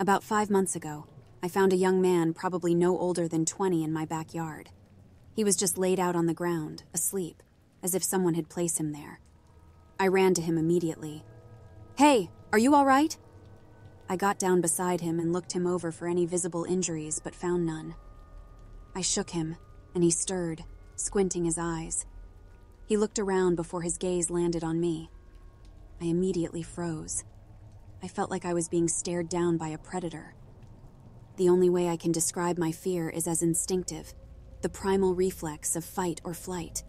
About 5 months ago, I found a young man probably no older than 20 in my backyard. He was just laid out on the ground, asleep, as if someone had placed him there. I ran to him immediately. "Hey, are you all right?" I got down beside him and looked him over for any visible injuries, but found none. I shook him, and he stirred, squinting his eyes. He looked around before his gaze landed on me. I immediately froze. I felt like I was being stared down by a predator. The only way I can describe my fear is as instinctive, the primal reflex of fight or flight.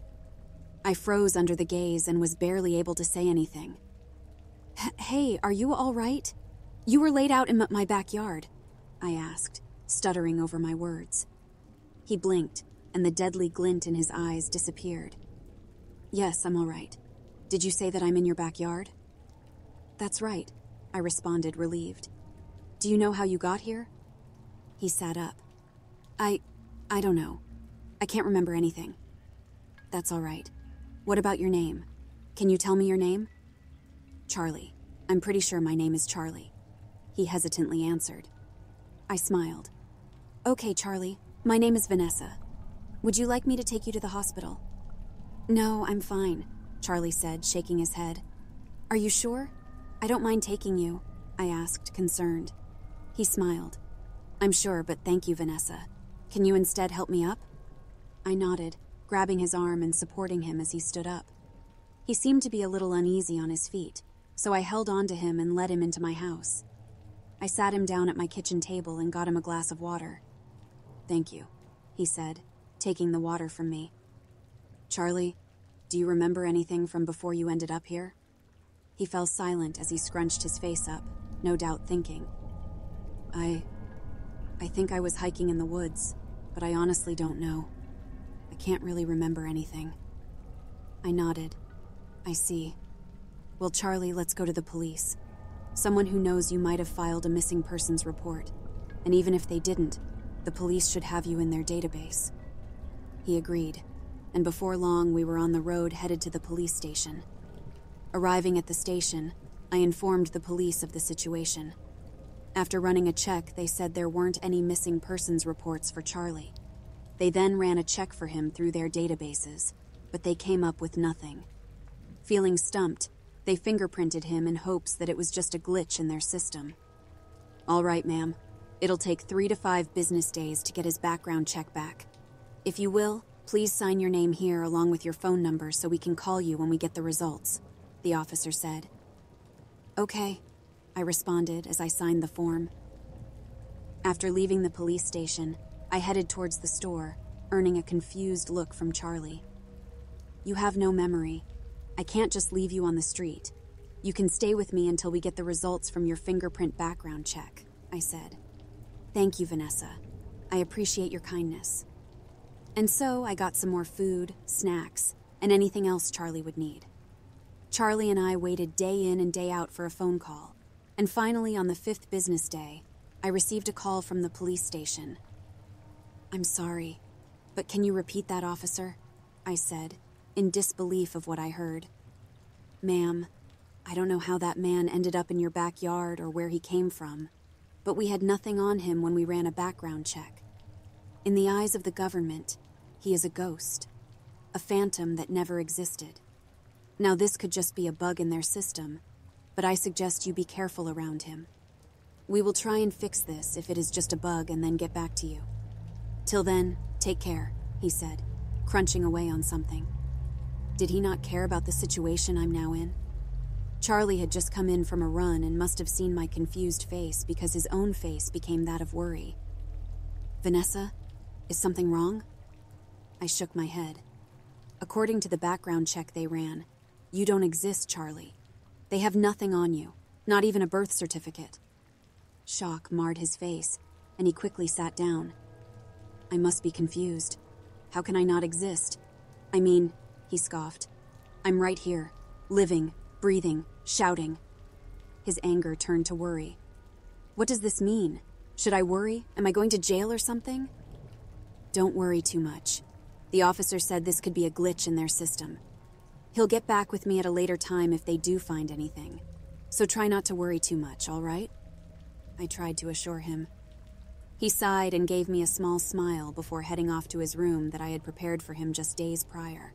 I froze under the gaze and was barely able to say anything. "Hey, are you all right? You were laid out in my backyard," I asked, stuttering over my words. He blinked, and the deadly glint in his eyes disappeared. "Yes, I'm all right. Did you say that I'm in your backyard?" "That's right," I responded, relieved. "Do you know how you got here?" He sat up. I don't know. I can't remember anything." "That's all right. What about your name? Can you tell me your name?" "Charlie. I'm pretty sure my name is Charlie," he hesitantly answered. I smiled. "Okay, Charlie. My name is Vanessa. Would you like me to take you to the hospital?" "No, I'm fine," Charlie said, shaking his head. "Are you sure? I don't mind taking you," I asked, concerned. He smiled. "I'm sure, but thank you, Vanessa. Can you instead help me up?" I nodded, grabbing his arm and supporting him as he stood up. He seemed to be a little uneasy on his feet, so I held on to him and led him into my house. I sat him down at my kitchen table and got him a glass of water. "Thank you," he said, taking the water from me. "Charlie, do you remember anything from before you ended up here?" He fell silent as he scrunched his face up, no doubt thinking. I think I was hiking in the woods, but I honestly don't know. I can't really remember anything." I nodded. "I see. Well, Charlie, let's go to the police. Someone who knows you might have filed a missing persons report, and even if they didn't, the police should have you in their database." He agreed, and before long we were on the road headed to the police station. Arriving at the station, I informed the police of the situation. After running a check, they said there weren't any missing persons reports for Charlie. They then ran a check for him through their databases, but they came up with nothing. Feeling stumped, they fingerprinted him in hopes that it was just a glitch in their system. "All right, ma'am. It'll take 3 to 5 business days to get his background check back. If you will, please sign your name here along with your phone number so we can call you when we get the results," the officer said. "Okay," I responded as I signed the form. After leaving the police station, I headed towards the store, earning a confused look from Charlie. "You have no memory. I can't just leave you on the street. You can stay with me until we get the results from your fingerprint background check," I said. "Thank you, Vanessa. I appreciate your kindness." And so I got some more food, snacks, and anything else Charlie would need. Charlie and I waited day in and day out for a phone call, and finally on the 5th business day, I received a call from the police station. "I'm sorry, but can you repeat that, officer?" I said, in disbelief of what I heard. "Ma'am, I don't know how that man ended up in your backyard or where he came from, but we had nothing on him when we ran a background check. In the eyes of the government, he is a ghost, a phantom that never existed. Now this could just be a bug in their system, but I suggest you be careful around him. We will try and fix this if it is just a bug and then get back to you. Till then, take care," he said, crunching away on something. Did he not care about the situation I'm now in? Charlie had just come in from a run and must have seen my confused face because his own face became that of worry. "Vanessa, is something wrong?" I shook my head. "According to the background check they ran, you don't exist, Charlie. They have nothing on you, not even a birth certificate." Shock marred his face, and he quickly sat down. "I must be confused. How can I not exist? I mean," he scoffed, "I'm right here, living, breathing, shouting." His anger turned to worry. "What does this mean? Should I worry? Am I going to jail or something?" "Don't worry too much. The officer said this could be a glitch in their system. He'll get back with me at a later time if they do find anything. So try not to worry too much, all right?" I tried to assure him. He sighed and gave me a small smile before heading off to his room that I had prepared for him just days prior.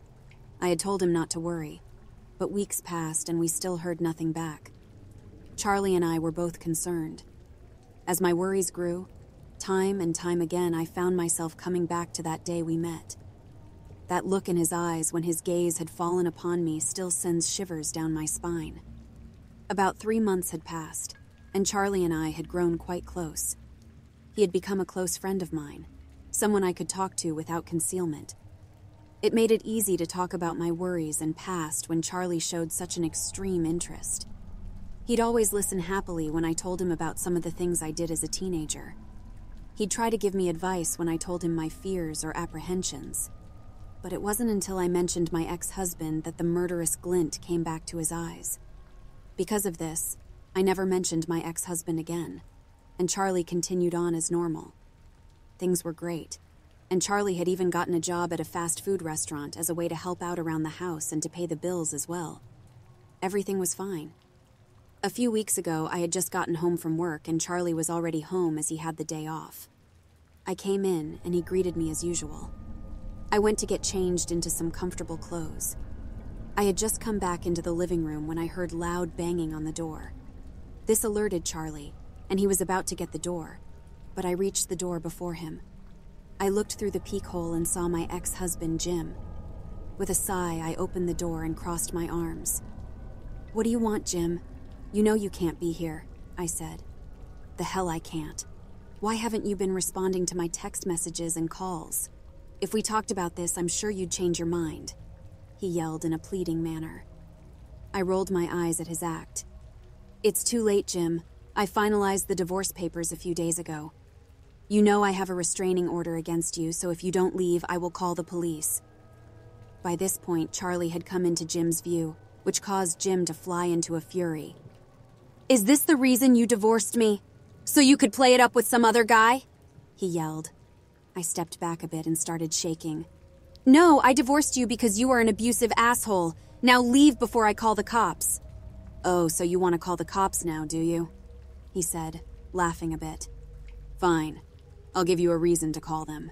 I had told him not to worry, but weeks passed and we still heard nothing back. Charlie and I were both concerned. As my worries grew, time and time again I found myself coming back to that day we met. That look in his eyes when his gaze had fallen upon me still sends shivers down my spine. About 3 months had passed, and Charlie and I had grown quite close. He had become a close friend of mine, someone I could talk to without concealment. It made it easy to talk about my worries and past when Charlie showed such an extreme interest. He'd always listen happily when I told him about some of the things I did as a teenager. He'd try to give me advice when I told him my fears or apprehensions. But it wasn't until I mentioned my ex-husband that the murderous glint came back to his eyes. Because of this, I never mentioned my ex-husband again, and Charlie continued on as normal. Things were great, and Charlie had even gotten a job at a fast food restaurant as a way to help out around the house and to pay the bills as well. Everything was fine. A few weeks ago, I had just gotten home from work and Charlie was already home as he had the day off. I came in and he greeted me as usual. I went to get changed into some comfortable clothes. I had just come back into the living room when I heard loud banging on the door. This alerted Charlie, and he was about to get the door, but I reached the door before him. I looked through the peek hole and saw my ex-husband, Jim. With a sigh, I opened the door and crossed my arms. "What do you want, Jim? You know you can't be here," I said. "The hell I can't. Why haven't you been responding to my text messages and calls? If we talked about this, I'm sure you'd change your mind," he yelled in a pleading manner. I rolled my eyes at his act. "It's too late, Jim. I finalized the divorce papers a few days ago. You know I have a restraining order against you, so if you don't leave, I will call the police." By this point, Charlie had come into Jim's view, which caused Jim to fly into a fury. "Is this the reason you divorced me? So you could play it up with some other guy?" he yelled. I stepped back a bit and started shaking. "No, I divorced you because you are an abusive asshole. Now leave before I call the cops." "Oh, so you want to call the cops now, do you?" he said, laughing a bit. "Fine. I'll give you a reason to call them."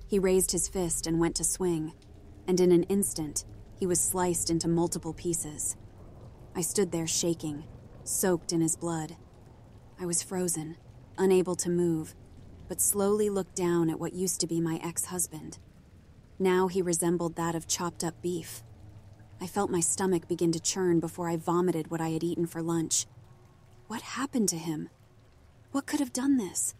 He raised his fist and went to swing, and in an instant, he was sliced into multiple pieces. I stood there shaking, soaked in his blood. I was frozen, unable to move, but slowly looked down at what used to be my ex-husband. Now he resembled that of chopped up beef. I felt my stomach begin to churn before I vomited what I had eaten for lunch. What happened to him? What could have done this?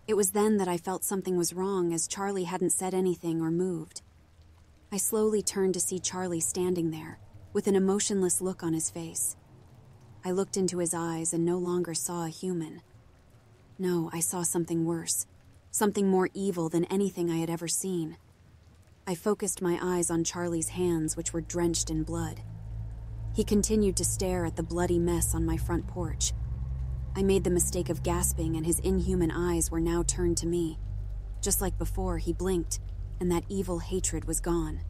It was then that I felt something was wrong, as Charlie hadn't said anything or moved. I slowly turned to see Charlie standing there, with an emotionless look on his face. I looked into his eyes and no longer saw a human. No, I saw something worse, something more evil than anything I had ever seen. I focused my eyes on Charlie's hands, which were drenched in blood. He continued to stare at the bloody mess on my front porch. I made the mistake of gasping, and his inhuman eyes were now turned to me. Just like before, he blinked, and that evil hatred was gone.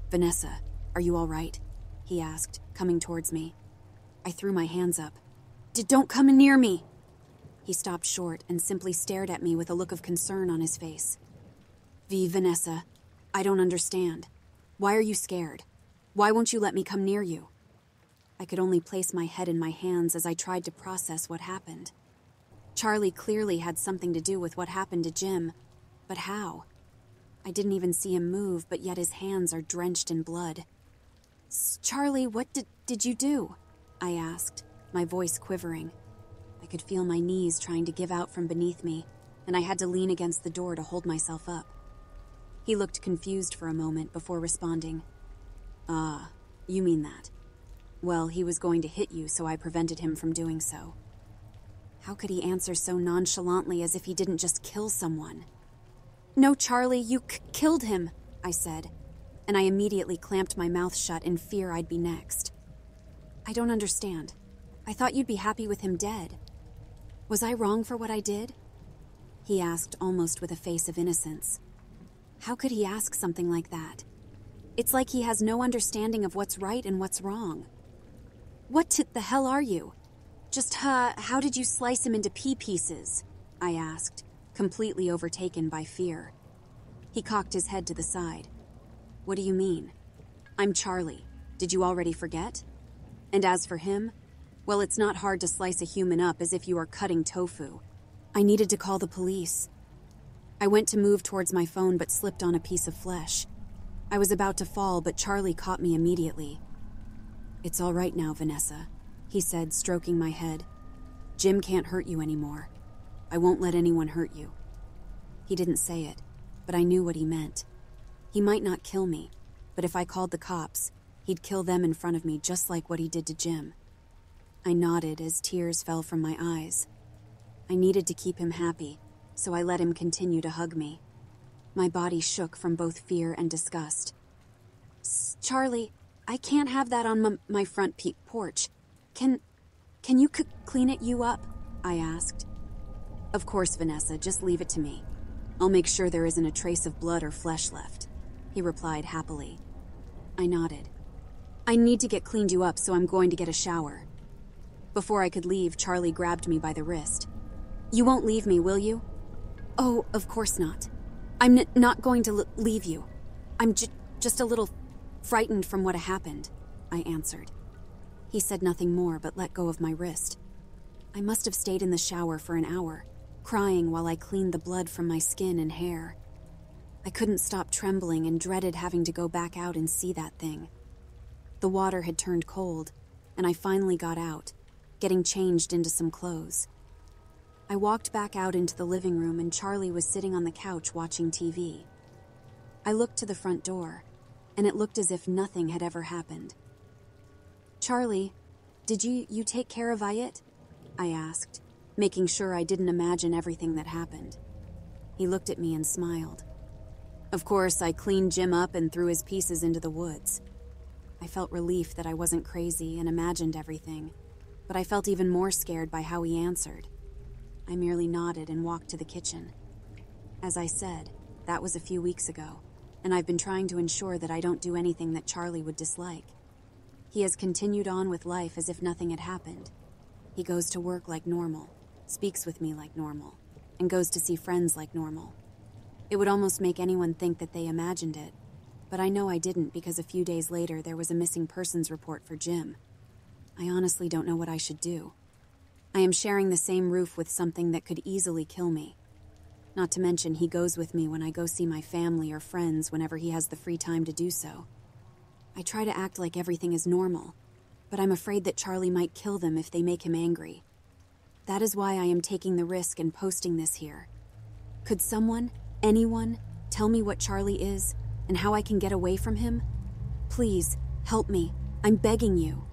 "Vanessa, are you all right?" he asked, coming towards me. I threw my hands up. Don't come near me!" He stopped short and simply stared at me with a look of concern on his face. Vanessa, I don't understand. Why are you scared? Why won't you let me come near you?" I could only place my head in my hands as I tried to process what happened. Charlie clearly had something to do with what happened to Jim, but how? I didn't even see him move, but yet his hands are drenched in blood. "Charlie, what did you do?" I asked, my voice quivering. I could feel my knees trying to give out from beneath me, and I had to lean against the door to hold myself up. He looked confused for a moment before responding. "Ah, you mean that. Well, he was going to hit you, so I prevented him from doing so." How could he answer so nonchalantly as if he didn't just kill someone? "No, Charlie, you killed him," I said, and I immediately clamped my mouth shut in fear I'd be next. "I don't understand. I thought you'd be happy with him dead. Was I wrong for what I did?" He asked almost with a face of innocence. How could he ask something like that? It's like he has no understanding of what's right and what's wrong. "What the hell are you?" How did you slice him into pea pieces? I asked, completely overtaken by fear. He cocked his head to the side. What do you mean? I'm Charlie. Did you already forget? And as for him, well, it's not hard to slice a human up as if you are cutting tofu. I needed to call the police. I went to move towards my phone but slipped on a piece of flesh. I was about to fall, but Charlie caught me immediately. It's all right now, Vanessa, he said, stroking my head. Jim can't hurt you anymore. I won't let anyone hurt you. He didn't say it, but I knew what he meant. He might not kill me, but if I called the cops, he'd kill them in front of me just like what he did to Jim. I nodded as tears fell from my eyes. I needed to keep him happy, so I let him continue to hug me. My body shook from both fear and disgust. Charlie, I can't have that on my front porch. Can you clean you up? I asked. Of course, Vanessa, just leave it to me. I'll make sure there isn't a trace of blood or flesh left, he replied happily. I nodded. I need to get cleaned you up, so I'm going to get a shower. Before I could leave, Charlie grabbed me by the wrist. You won't leave me, will you? Oh, of course not. I'm not going to leave you. I'm just a little frightened from what happened, I answered. He said nothing more but let go of my wrist. I must have stayed in the shower for an hour, crying while I cleaned the blood from my skin and hair. I couldn't stop trembling and dreaded having to go back out and see that thing. The water had turned cold, and I finally got out, getting changed into some clothes. I walked back out into the living room and Charlie was sitting on the couch watching TV. I looked to the front door, and it looked as if nothing had ever happened. Charlie, did you take care of Wyatt? I asked, making sure I didn't imagine everything that happened. He looked at me and smiled. Of course, I cleaned Jim up and threw his pieces into the woods. I felt relief that I wasn't crazy and imagined everything, but I felt even more scared by how he answered. I merely nodded and walked to the kitchen. As I said, that was a few weeks ago, and I've been trying to ensure that I don't do anything that Charlie would dislike. He has continued on with life as if nothing had happened. He goes to work like normal, speaks with me like normal, and goes to see friends like normal. It would almost make anyone think that they imagined it, but I know I didn't because a few days later there was a missing persons report for Jim. I honestly don't know what I should do. I am sharing the same roof with something that could easily kill me. Not to mention he goes with me when I go see my family or friends whenever he has the free time to do so. I try to act like everything is normal, but I'm afraid that Charlie might kill them if they make him angry. That is why I am taking the risk and posting this here. Could someone, anyone, tell me what Charlie is and how I can get away from him? Please, help me. I'm begging you.